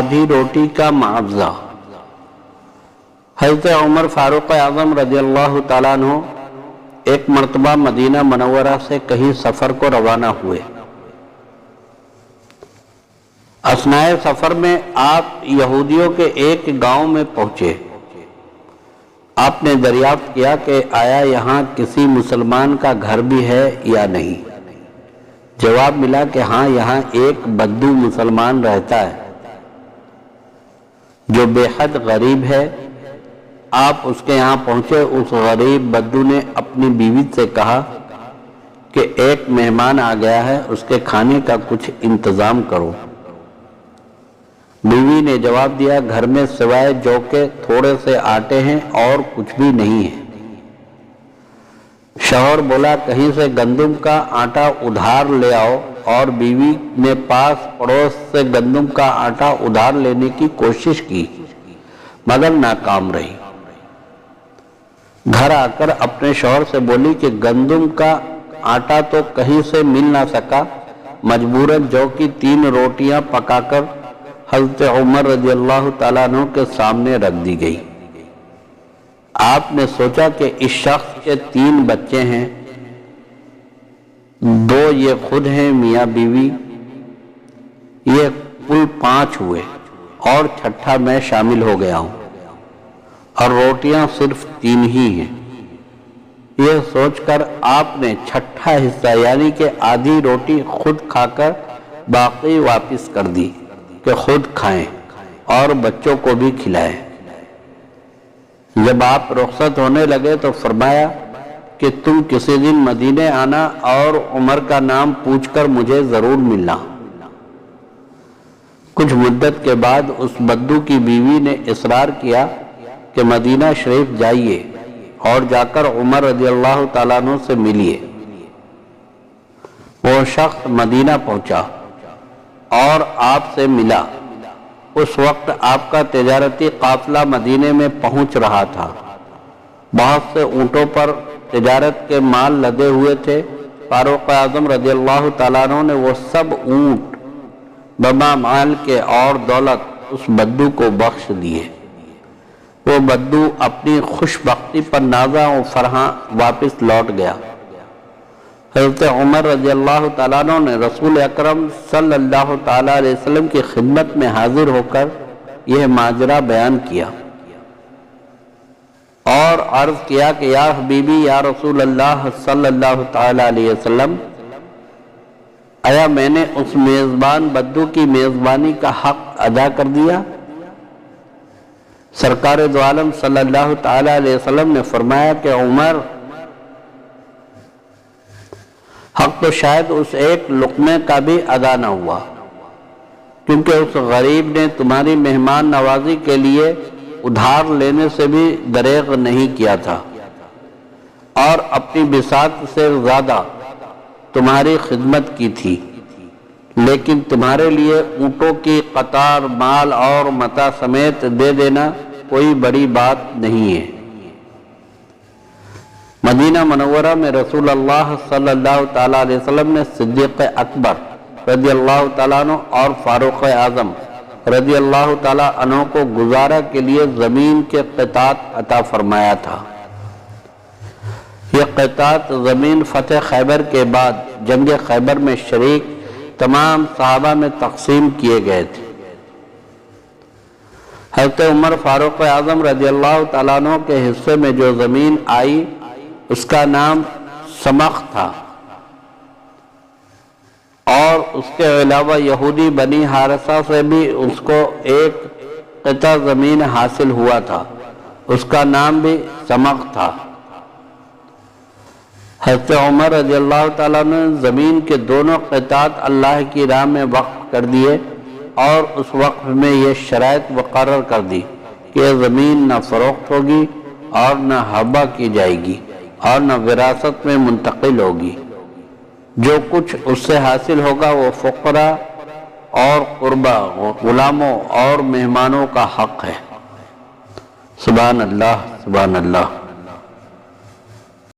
آدھی روٹی کا معاوضہ۔ حضرت عمر فاروق اعظم رضی اللہ تعالیٰ عنہ ایک مرتبہ مدینہ منورہ سے کہیں سفر کو روانہ ہوئے۔ اثناء سفر میں آپ یہودیوں کے ایک گاؤں میں پہنچے۔ آپ نے دریافت کیا کہ آیا یہاں کسی مسلمان کا گھر بھی ہے یا نہیں؟ جواب ملا کہ ہاں، یہاں ایک بدو مسلمان رہتا ہے جو بے حد غریب ہے۔ آپ اس کے یہاں پہنچے۔ اس غریب بدو نے اپنی بیوی سے کہا کہ ایک مہمان آ گیا ہے، اس کے کھانے کا کچھ انتظام کرو۔ بیوی نے جواب دیا، گھر میں سوائے جو کہ تھوڑے سے آٹے ہیں اور کچھ بھی نہیں ہے۔ شوہر بولا، کہیں سے گندم کا آٹا ادھار لے آؤ، اور بیوی نے پاس پڑوس سے گندم کا آٹا ادھار لینے کی کوشش کی مگر ناکام رہی۔ گھر آ کر اپنے شوہر سے بولی کہ گندم کا آٹا تو کہیں سے مل نہ سکا، مجبوراً جو کی 3 روٹیاں پکا کر حضرت عمر رضی اللہ تعالیٰ عنہ کے سامنے رکھ دی گئی۔ آپ نے سوچا کہ اس شخص کے 3 بچے ہیں، 2 یہ خود ہیں میاں بیوی، یہ کل 5 ہوئے اور چھٹا میں شامل ہو گیا ہوں، اور روٹیاں صرف 3 ہی ہیں۔ یہ سوچ کر آپ نے چھٹا حصہ یعنی کہ آدھی روٹی خود کھا کر باقی واپس کر دی کہ خود کھائیں اور بچوں کو بھی کھلائیں۔ جب آپ رخصت ہونے لگے تو فرمایا کہ تم کسی دن مدینے آنا اور عمر کا نام پوچھ کر مجھے ضرور ملنا۔ کچھ مدت کے بعد اس بدو کی بیوی نے اصرار کیا کہ مدینہ شریف جائیے اور جا کر عمر رضی اللہ تعالیٰ عنہ سے ملیے۔ وہ شخص مدینہ پہنچا اور آپ سے ملا۔ اس وقت آپ کا تجارتی قافلہ مدینے میں پہنچ رہا تھا۔ بہت سے اونٹوں پر تجارت کے مال لدے ہوئے تھے۔ فاروق اعظم رضی اللہ تعالیٰ عنہ نے وہ سب اونٹ بما مال کے اور دولت اس بدو کو بخش دیے۔ وہ بدو اپنی خوش بختی پر نازاں و فرحاں واپس لوٹ گیا۔ حضرت عمر رضی اللہ تعالیٰ عنہ نے رسول اکرم صلی اللہ تعالیٰ علیہ وسلم کی خدمت میں حاضر ہو کر یہ ماجرا بیان کیا اور عرض کیا کہ یا حبیبی یا رسول اللہ صلی اللہ تعالیٰ علیہ وسلم، آیا میں نے اس میزبان بدو کی میزبانی کا حق ادا کر دیا؟ سرکار دو عالم صلی اللہ تعالیٰ علیہ وسلم نے فرمایا کہ عمر، حق تو شاید اس ایک لقمے کا بھی ادا نہ ہوا، کیونکہ اس غریب نے تمہاری مہمان نوازی کے لیے ادھار لینے سے بھی دریغ نہیں کیا تھا، اور اپنی بساط سے زیادہ تمہاری خدمت کی تھی، لیکن تمہارے لیے اونٹوں کی قطار مال اور متاع سمیت دے دینا کوئی بڑی بات نہیں ہے۔ مدینہ منورہ میں رسول اللہ صلی اللہ تعالیٰ علیہ وسلم نے صدیق اکبر رضی اللہ تعالیٰ عنہ اور فاروق اعظم رضی اللہ تعالیٰ عنہ کو گزارہ کے لیے زمین کے قطعات عطا فرمایا تھا۔ یہ قطعات زمین فتح خیبر کے بعد جنگ خیبر میں شریک تمام صحابہ میں تقسیم کیے گئے تھے۔ حضرت عمر فاروق اعظم رضی اللہ تعالیٰ عنہ کے حصے میں جو زمین آئی اس کا نام سمخ تھا، اور اس کے علاوہ یہودی بنی حارثہ سے بھی اس کو ایک قطع زمین حاصل ہوا تھا، اس کا نام بھی سمخ تھا۔ حضرت عمر رضی اللہ تعالیٰ نے زمین کے دونوں قطعات اللہ کی راہ میں وقف کر دیے، اور اس وقف میں یہ شرائط مقرر کر دی کہ یہ زمین نہ فروخت ہوگی اور نہ ہبہ کی جائے گی اور نہ وراثت میں منتقل ہوگی۔ جو کچھ اس سے حاصل ہوگا وہ فقراء اور قربا، غلاموں اور مہمانوں کا حق ہے۔ سبحان اللہ، سبحان اللہ۔